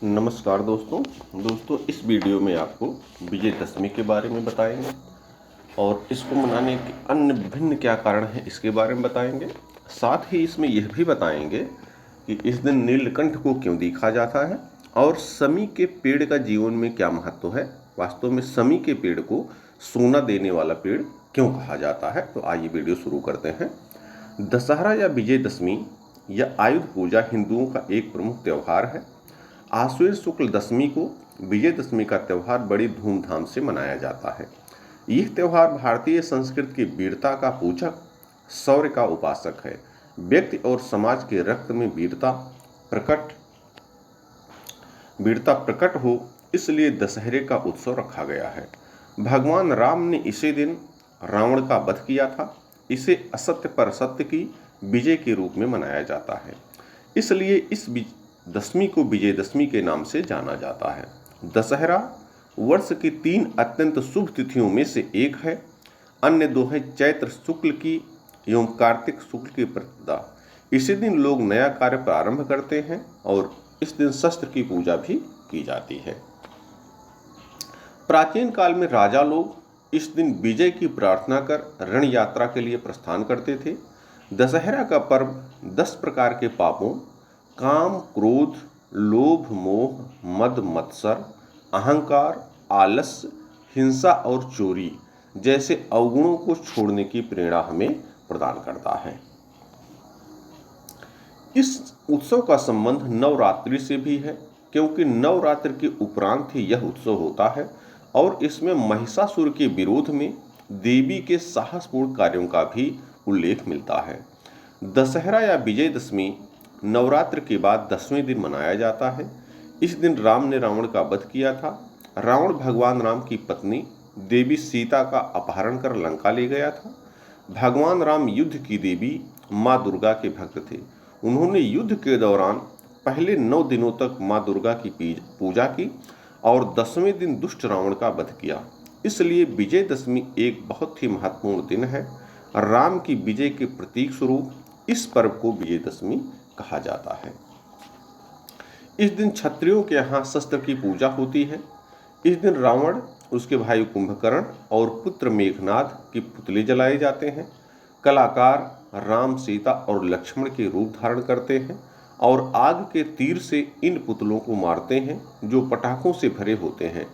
नमस्कार दोस्तों इस वीडियो में आपको विजयदशमी के बारे में बताएंगे और इसको मनाने के अन्य विभिन्न क्या कारण हैं इसके बारे में बताएंगे। साथ ही इसमें यह भी बताएंगे कि इस दिन नीलकंठ को क्यों देखा जाता है और समी के पेड़ का जीवन में क्या महत्व है। वास्तव में समी के पेड़ को सोना देने वाला पेड़ क्यों कहा जाता है। तो आइए वीडियो शुरू करते हैं। दशहरा या विजयदशमी या आयुध पूजा हिंदुओं का एक प्रमुख त्यौहार है। आश्विन शुक्ल दशमी को विजयदशमी का त्यौहार बड़ी धूमधाम से मनाया जाता है। यह त्यौहार भारतीय संस्कृति की वीरता का पूजक, शौर्य का उपासक है। व्यक्ति और समाज के रक्त में वीरता प्रकट हो, इसलिए दशहरे का उत्सव रखा गया है। भगवान राम ने इसी दिन रावण का वध किया था। इसे असत्य पर सत्य की विजय के रूप में मनाया जाता है, इसलिए इस दशमी को विजयदशमी के नाम से जाना जाता है। दशहरा वर्ष की 3 अत्यंत शुभ तिथियों में से एक है। अन्य दो हैं चैत्र शुक्ल की एवं कार्तिक शुक्ल की प्रतिपदा। इसी दिन लोग नया कार्य प्रारंभ करते हैं और इस दिन शस्त्र की पूजा भी की जाती है। प्राचीन काल में राजा लोग इस दिन विजय की प्रार्थना कर रण यात्रा के लिए प्रस्थान करते थे। दशहरा का पर्व 10 प्रकार के पापों, काम, क्रोध, लोभ, मोह, मद, मत्सर, अहंकार, आलस्य, हिंसा और चोरी जैसे अवगुणों को छोड़ने की प्रेरणा हमें प्रदान करता है। इस उत्सव का संबंध नवरात्रि से भी है, क्योंकि नवरात्रि के उपरांत ही यह उत्सव होता है और इसमें महिषासुर के विरोध में देवी के साहसपूर्ण कार्यों का भी उल्लेख मिलता है। दशहरा या विजयदशमी नवरात्र के बाद 10वें दिन मनाया जाता है। इस दिन राम ने रावण का वध किया था। रावण भगवान राम की पत्नी देवी सीता का अपहरण कर लंका ले गया था। भगवान राम युद्ध की देवी माँ दुर्गा के भक्त थे। उन्होंने युद्ध के दौरान पहले 9 दिनों तक माँ दुर्गा की पूजा की और 10वें दिन दुष्ट रावण का वध किया। इसलिए विजयदशमी एक बहुत ही महत्वपूर्ण दिन है। राम की विजय के प्रतीक स्वरूप इस पर्व को विजयदशमी कहा जाता है। इस दिन क्षत्रियों के यहाँ शस्त्र की पूजा होती है। इस दिन रावण, उसके भाई कुंभकर्ण और पुत्र मेघनाद के पुतले जलाए जाते हैं। कलाकार राम, सीता और लक्ष्मण के रूप धारण करते हैं और आग के तीर से इन पुतलों को मारते हैं जो पटाखों से भरे होते हैं।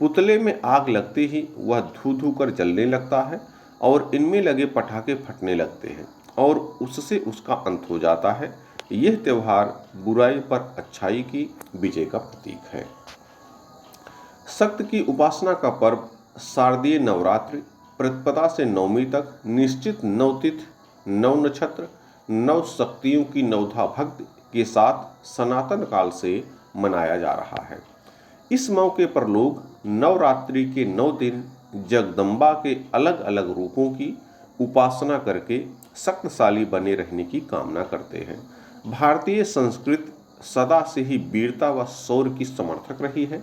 पुतले में आग लगते ही वह धू धू कर जलने लगता है और इनमें लगे पटाखे फटने लगते हैं और उससे उसका अंत हो जाता है। यह त्यौहार बुराई पर अच्छाई की विजय का प्रतीक है। शक्ति की उपासना का पर्व शारदीय नवरात्रि प्रतिपदा से नवमी तक निश्चित 9 तिथि, 9 नक्षत्र, 9 शक्तियों की नवधा भक्ति के साथ सनातन काल से मनाया जा रहा है। इस मौके पर लोग नवरात्रि के 9 दिन जगदम्बा के अलग अलग रूपों की उपासना करके शक्तिशाली बने रहने की कामना करते हैं। भारतीय संस्कृति सदा से ही वीरता व शौर्य की समर्थक रही है।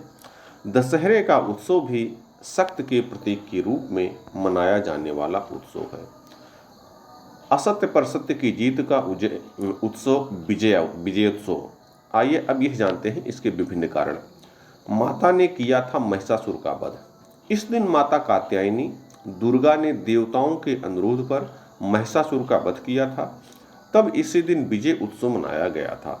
दशहरे का उत्सव भी शक्ति के प्रतीक के रूप में मनाया जाने वाला उत्सव है। असत्य पर सत्य की जीत का उत्सव विजयोत्सव। आइए अब यह जानते हैं इसके विभिन्न कारण। माता ने किया था महिषासुर का वध। इस दिन माता कात्यायनी दुर्गा ने देवताओं के अनुरोध पर महिषासुर का वध किया था। तब इसी दिन विजय उत्सव मनाया गया था।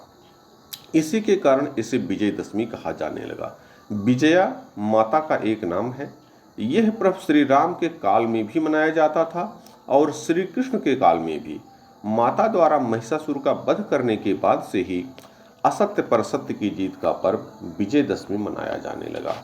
इसी के कारण इसे विजयदशमी कहा जाने लगा। विजया माता का एक नाम है। यह पर्व श्री राम के काल में भी मनाया जाता था और श्री कृष्ण के काल में भी। माता द्वारा महिषासुर का वध करने के बाद से ही असत्य पर सत्य की जीत का पर्व विजयदशमी मनाया जाने लगा।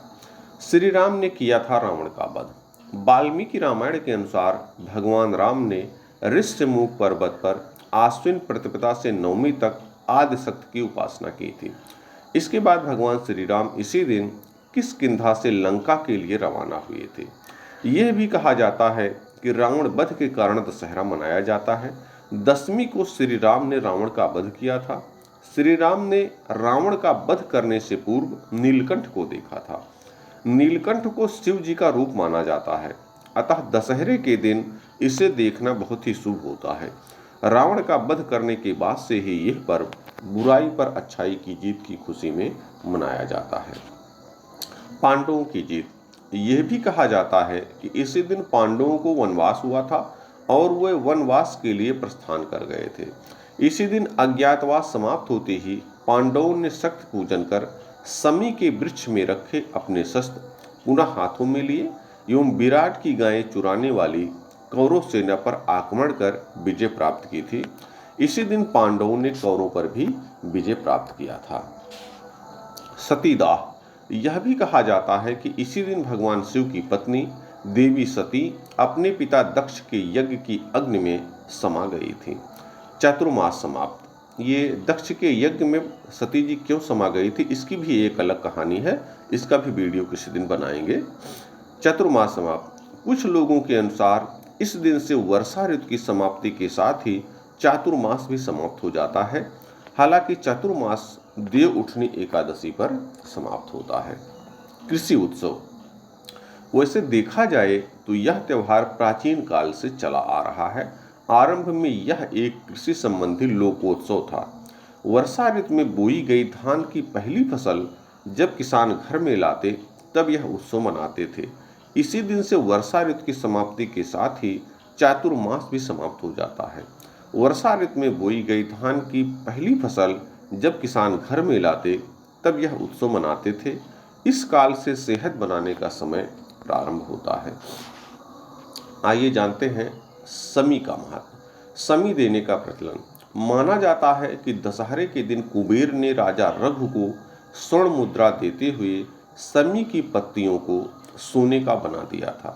श्री राम ने किया था रावण का वध। वाल्मीकि रामायण के अनुसार भगवान राम ने ऋष्यमुख पर्वत पर आश्विन प्रतिपदा से नवमी तक आदिशक्ति की उपासना की थी। इसके बाद भगवान श्री राम इसी दिन किष्किंधा से लंका के लिए रवाना हुए थे। यह भी कहा जाता है कि रावण वध के कारण दशहरा मनाया जाता है। दशमी को श्री राम ने रावण का वध किया था। श्री राम ने रावण का वध करने से पूर्व नीलकंठ को देखा था। नीलकंठ को शिव जी का रूप माना जाता है, अतः दशहरे के दिन इसे देखना बहुत ही शुभ होता है। रावण का वध करने के बाद से ही यह पर्व बुराई पर अच्छाई की जीत की खुशी में मनाया जाता है। पांडवों की जीत, यह भी कहा जाता है कि इसी दिन पांडवों को वनवास हुआ था और वे वनवास के लिए प्रस्थान कर गए थे। इसी दिन अज्ञातवास समाप्त होते ही पांडवों ने शक्ति पूजन कर शमी के वृक्ष में रखे अपने शस्त्र पुनः हाथों में लिए एवं विराट की गायें चुराने वाली कौरव सेना पर आक्रमण कर विजय प्राप्त की थी। इसी दिन पांडवों ने कौरवों पर भी विजय प्राप्त किया था। सतीदाह, यह भी कहा जाता है कि इसी दिन भगवान शिव की पत्नी देवी सती अपने पिता दक्ष के यज्ञ की अग्नि में समा गई थी। चातुर्मास समाप्त, ये दक्ष के यज्ञ में सती जी क्यों समा गई थी, इसकी भी एक अलग कहानी है, इसका भी वीडियो किसी दिन बनाएंगे। चातुर्मास समाप्त, कुछ लोगों के अनुसार इस दिन से वर्षा ऋतु की समाप्ति के साथ ही चातुर्मास भी समाप्त हो जाता है। हालांकि चातुर्मास देव उठनी एकादशी पर समाप्त होता है। कृषि उत्सव, वैसे देखा जाए तो यह त्योहार प्राचीन काल से चला आ रहा है। आरंभ में यह एक कृषि संबंधी लोकोत्सव था। वर्षा ऋतु में बोई गई धान की पहली फसल जब किसान घर में लाते तब यह उत्सव मनाते थे। इसी दिन से वर्षा ऋतु की समाप्ति के साथ ही चातुर्मास भी समाप्त हो जाता है। वर्षा ऋतु में बोई गई धान की पहली फसल जब किसान घर में लाते तब यह उत्सव मनाते थे। इस काल से सेहत बनाने का समय प्रारंभ होता है। आइए जानते हैं शमी का महत्व। शमी देने का प्रचलन, माना जाता है कि दशहरे के दिन कुबेर ने राजा रघु को स्वर्ण मुद्रा देते हुए शमी की पत्तियों को सोने का बना दिया था।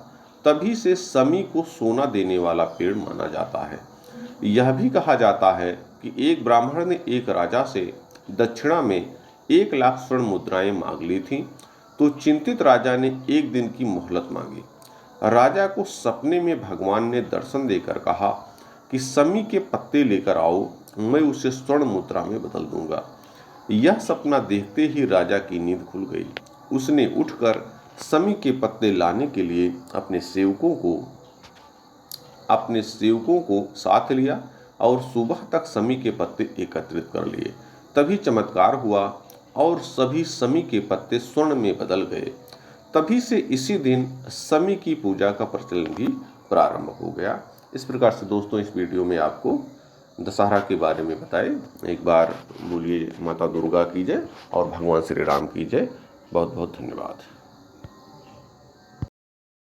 तभी से शमी को सोना देने वाला पेड़ माना जाता है। यह भी कहा जाता है कि एक ब्राह्मण ने एक राजा से दक्षिणा में 1 लाख स्वर्ण मुद्राएं मांग ली थी, तो चिंतित राजा ने एक दिन की मोहलत मांगी। राजा को सपने में भगवान ने दर्शन देकर कहा कि शमी के पत्ते लेकर आओ, मैं उसे स्वर्ण मुद्रा में बदल दूंगा। यह सपना देखते ही राजा की नींद खुल गई। उसने उठकर शमी के पत्ते लाने के लिए अपने सेवकों को साथ लिया और सुबह तक शमी के पत्ते एकत्रित कर लिए। तभी चमत्कार हुआ और सभी शमी के पत्ते स्वर्ण में बदल गए। तभी से इसी दिन शमी की पूजा का प्रचलन भी प्रारंभ हो गया। इस प्रकार से दोस्तों इस वीडियो में आपको दशहरा के बारे में बताए। एक बार बोलिए माता दुर्गा की जय और भगवान श्री राम की जय। बहुत बहुत धन्यवाद।